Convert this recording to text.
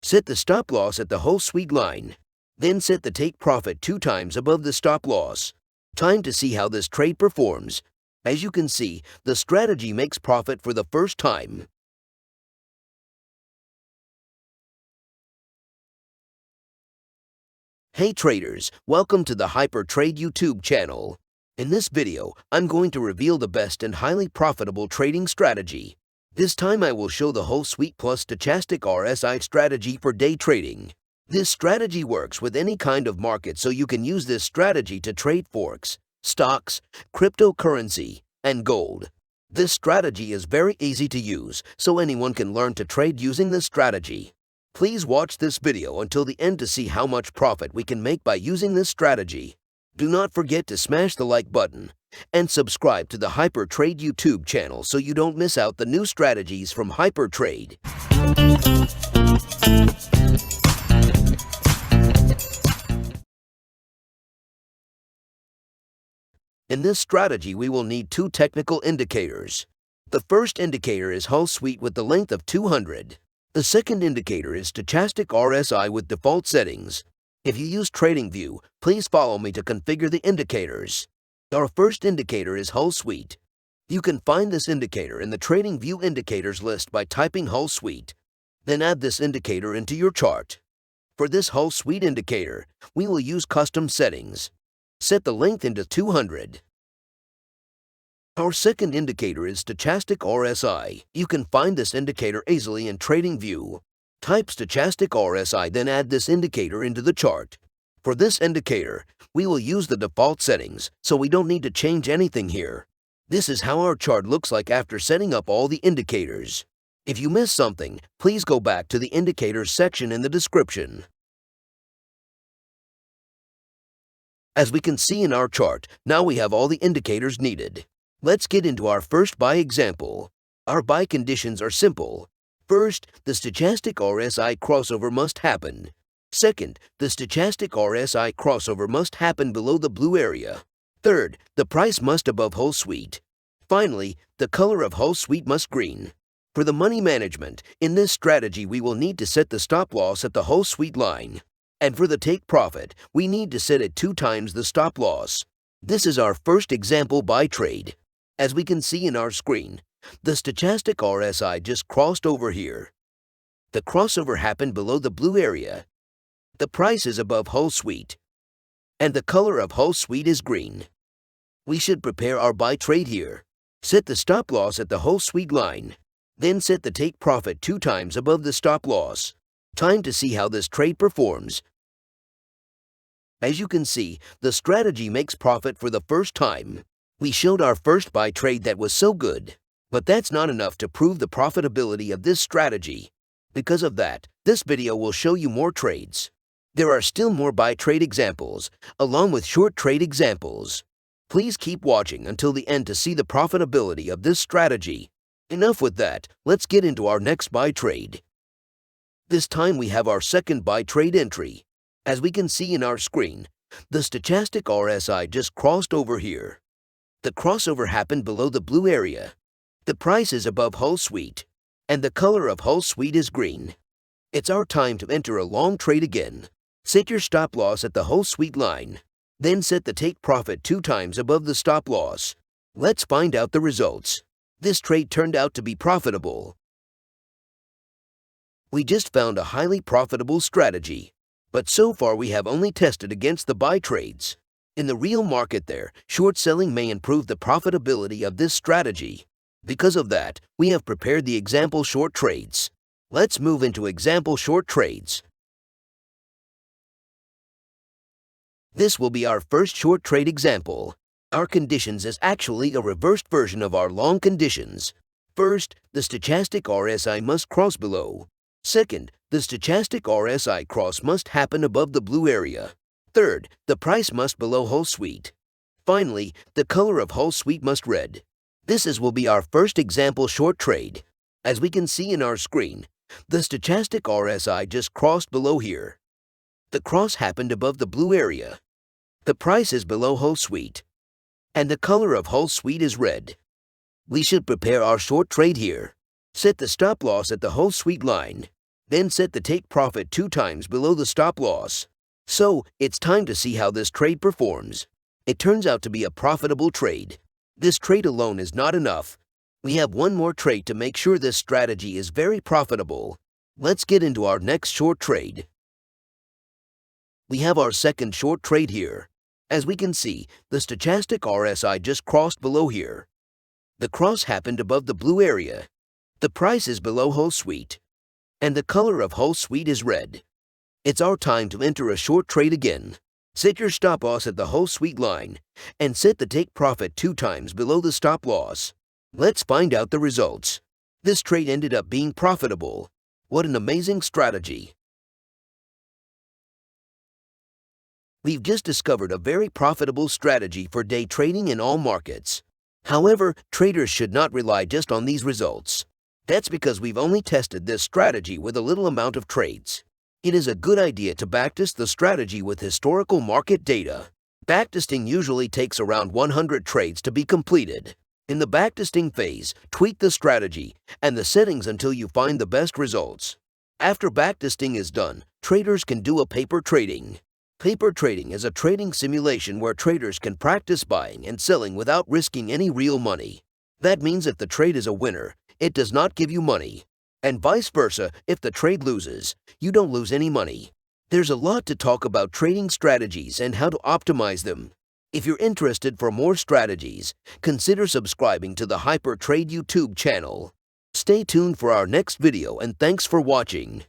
Set the stop loss at the Hull Suite line. Then set the take profit 2 times above the stop loss. Time to see how this trade performs. As you can see, the strategy makes profit for the first time. Hey traders, welcome to the HyperTrade YouTube channel. In this video, I'm going to reveal the best and highly profitable trading strategy. This time I will show the Hull Suite plus Stochastic RSI strategy for day trading. This strategy works with any kind of market, so you can use this strategy to trade Forex, stocks, cryptocurrency, and gold. This strategy is very easy to use, so anyone can learn to trade using this strategy. Please watch this video until the end to see how much profit we can make by using this strategy. Do not forget to smash the like button and subscribe to the HyperTrade YouTube channel so you don't miss out the new strategies from HyperTrade. In this strategy, we will need 2 technical indicators. The first indicator is Hull Suite with the length of 200. The second indicator is Stochastic RSI with default settings. If you use TradingView, please follow me to configure the indicators. Our first indicator is Hull Suite. You can find this indicator in the TradingView indicators list by typing Hull Suite. Then add this indicator into your chart. For this Hull Suite indicator, we will use custom settings. Set the length into 200. Our second indicator is Stochastic RSI. You can find this indicator easily in TradingView. Type Stochastic RSI, then add this indicator into the chart. For this indicator, we will use the default settings, so we don't need to change anything here. This is how our chart looks like after setting up all the indicators. If you missed something, please go back to the indicators section in the description. As we can see in our chart, now we have all the indicators needed. Let's get into our first buy example. Our buy conditions are simple. First, the Stochastic RSI crossover must happen. Second, the Stochastic RSI crossover must happen below the blue area. Third, the price must above Hull Suite. Finally, the color of Hull Suite must green. For the money management, in this strategy we will need to set the stop loss at the Hull Suite line. And for the take profit, we need to set it 2 times the stop loss. This is our first example buy trade. As we can see in our screen, the Stochastic RSI just crossed over here. The crossover happened below the blue area. The price is above Hull Suite. And the color of Hull Suite is green. We should prepare our buy trade here. Set the stop loss at the Hull Suite line. Then set the take profit 2 times above the stop loss. Time to see how this trade performs. As you can see, the strategy makes profit for the first time. We showed our first buy trade that was so good. But that's not enough to prove the profitability of this strategy. Because of that, this video will show you more trades. There are still more buy trade examples, along with short trade examples. Please keep watching until the end to see the profitability of this strategy. Enough with that, let's get into our next buy trade. This time we have our second buy trade entry. As we can see in our screen, the Stochastic RSI just crossed over here. The crossover happened below the blue area. The price is above Hull Suite, and the color of Hull Suite is green. It's our time to enter a long trade again. Set your stop loss at the Hull Suite line. Then set the take profit 2 times above the stop loss. Let's find out the results. This trade turned out to be profitable. We just found a highly profitable strategy. But so far we have only tested against the buy trades. In the real market there, short selling may improve the profitability of this strategy. Because of that, we have prepared the example short trades. Let's move into example short trades. This will be our first short trade example. Our conditions is actually a reversed version of our long conditions. First, the Stochastic RSI must cross below. Second, the Stochastic RSI cross must happen above the blue area. Third, the price must below Hull Suite. Finally, the color of Hull Suite must red. This will be our first example short trade. As we can see in our screen, the Stochastic RSI just crossed below here. The cross happened above the blue area. The price is below Hull Suite. And the color of Hull Suite is red. We should prepare our short trade here. Set the stop loss at the Hull Suite line. Then set the take profit 2 times below the stop loss. So, it's time to see how this trade performs. It turns out to be a profitable trade. This trade alone is not enough. We have one more trade to make sure this strategy is very profitable. Let's get into our next short trade. We have our second short trade here. As we can see, the Stochastic RSI just crossed below here. The cross happened above the blue area. The price is below Hull Suite, and the color of Hull Suite is red. It's our time to enter a short trade again. Set your stop loss at the Hull Suite line, and set the take profit 2 times below the stop loss. Let's find out the results. This trade ended up being profitable. What an amazing strategy! We've just discovered a very profitable strategy for day trading in all markets. However, traders should not rely just on these results. That's because we've only tested this strategy with a little amount of trades. It is a good idea to backtest the strategy with historical market data. Backtesting usually takes around 100 trades to be completed. In the backtesting phase, tweak the strategy and the settings until you find the best results. After backtesting is done, traders can do a paper trading. Paper trading is a trading simulation where traders can practice buying and selling without risking any real money. That means if the trade is a winner, it does not give you money. And vice versa, if the trade loses, you don't lose any money. There's a lot to talk about trading strategies and how to optimize them. If you're interested for more strategies, consider subscribing to the Hyper Trade YouTube channel. Stay tuned for our next video and thanks for watching.